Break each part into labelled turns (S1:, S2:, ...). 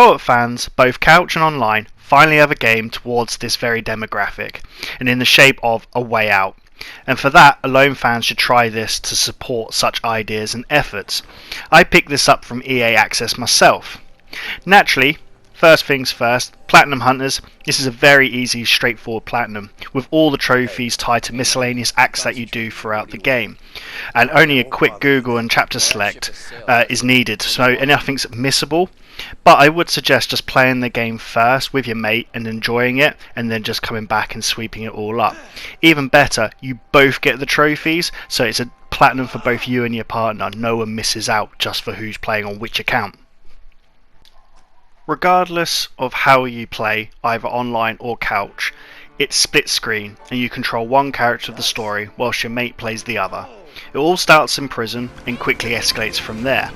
S1: Co-op fans, both couch and online, finally have a game towards this very demographic, and in the shape of A Way Out. And for that, alone fans should try this to support such ideas and efforts. I picked this up from EA Access myself. Naturally, first things first, Platinum Hunters, this is a very easy, straightforward Platinum, with all the trophies tied to miscellaneous acts that you do throughout the game. And only a quick Google and chapter select is needed, so nothing's missable. But I would suggest just playing the game first with your mate and enjoying it, and then just coming back and sweeping it all up. Even better, you both get the trophies, so it's a Platinum for both you and your partner. No one misses out just for who's playing on which account. Regardless of how you play, either online or couch, it's split screen and you control one character of the story whilst your mate plays the other. It all starts in prison and quickly escalates from there.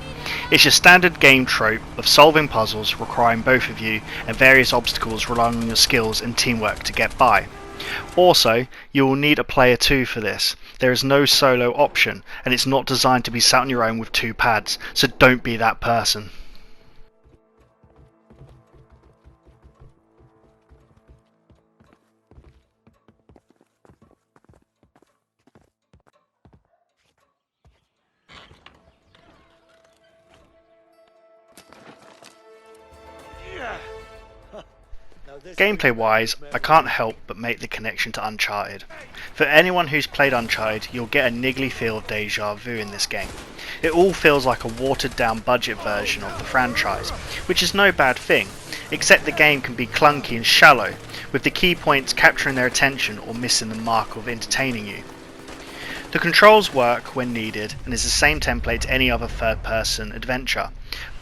S1: It's your standard game trope of solving puzzles requiring both of you and various obstacles relying on your skills and teamwork to get by. Also, you will need a player 2 for this. There is no solo option and it's not designed to be sat on your own with 2 pads, so don't be that person. Gameplay wise, I can't help but make the connection to Uncharted. For anyone who's played Uncharted, you'll get a niggly feel of deja vu in this game. It all feels like a watered down budget version of the franchise, which is no bad thing, except the game can be clunky and shallow, with the key points capturing their attention or missing the mark of entertaining you. The controls work when needed and is the same template to any other third-person adventure,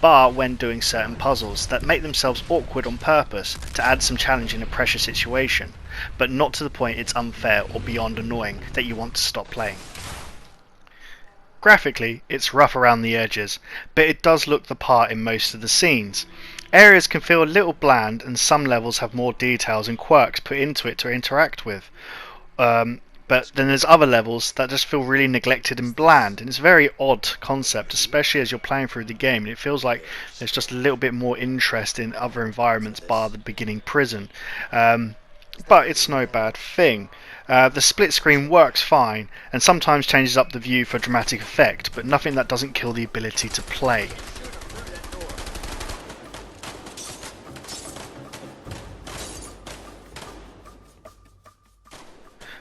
S1: bar when doing certain puzzles that make themselves awkward on purpose to add some challenge in a pressure situation, but not to the point it's unfair or beyond annoying that you want to stop playing. Graphically, it's rough around the edges, but it does look the part in most of the scenes. Areas can feel a little bland and some levels have more details and quirks put into it to interact with. But then there's other levels that just feel really neglected and bland, and it's a very odd concept, especially as you're playing through the game, and it feels like there's just a little bit more interest in other environments bar the beginning prison. But it's no bad thing. The split screen works fine, and sometimes changes up the view for dramatic effect, but nothing that doesn't kill the ability to play.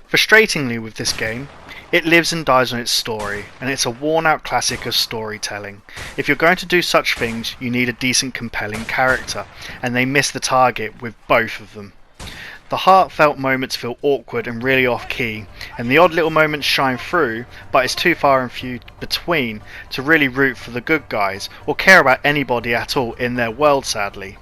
S1: Frustratingly with this game, it lives and dies on its story, and it's a worn out classic of storytelling. If you're going to do such things, you need a decent compelling character, and they miss the target with both of them. The heartfelt moments feel awkward and really off key, and the odd little moments shine through, but it's too far and few between to really root for the good guys, or care about anybody at all in their world sadly.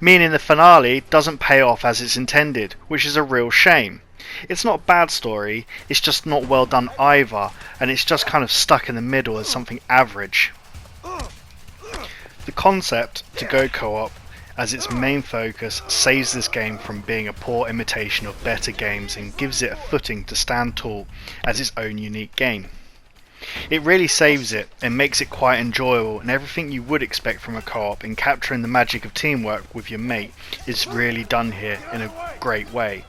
S1: Meaning the finale doesn't pay off as it's intended, which is a real shame. It's not a bad story, it's just not well done either, and it's just kind of stuck in the middle as something average. The concept to go co-op as its main focus saves this game from being a poor imitation of better games and gives it a footing to stand tall as its own unique game. It really saves it and makes it quite enjoyable, and everything you would expect from a co-op in capturing the magic of teamwork with your mate is really done here in a great way.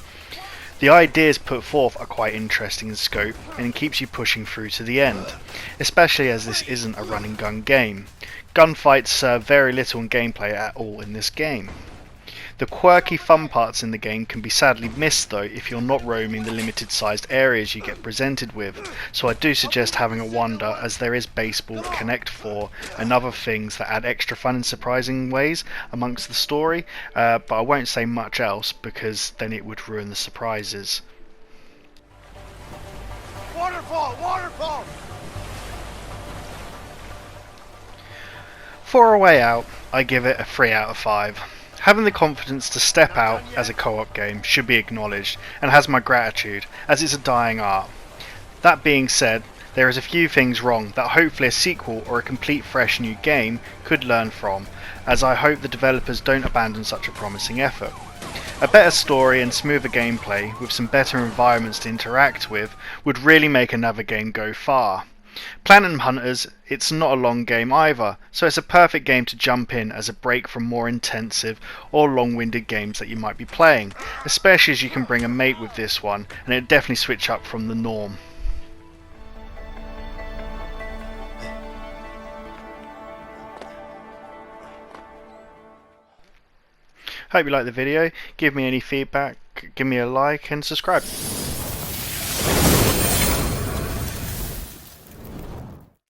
S1: The ideas put forth are quite interesting in scope and keeps you pushing through to the end, especially as this isn't a run and gun game. Gunfights serve very little in gameplay at all in this game. The quirky fun parts in the game can be sadly missed though if you're not roaming the limited sized areas you get presented with, so I do suggest having a wander as there is Baseball, Connect 4 and other things that add extra fun in surprising ways amongst the story, but I won't say much else because then it would ruin the surprises.
S2: Waterfall! Waterfall!
S1: For A Way Out, I give it a 3 out of 5. Having the confidence to step out as a co-op game should be acknowledged and has my gratitude, as it's a dying art. That being said, there is a few things wrong that hopefully a sequel or a complete fresh new game could learn from, as I hope the developers don't abandon such a promising effort. A better story and smoother gameplay with some better environments to interact with would really make another game go far. Platinum Hunters, it's not a long game either, so it's a perfect game to jump in as a break from more intensive or long-winded games that you might be playing, especially as you can bring a mate with this one, and it'll definitely switch up from the norm. Hope you liked the video. Give me any feedback, give me a like and subscribe.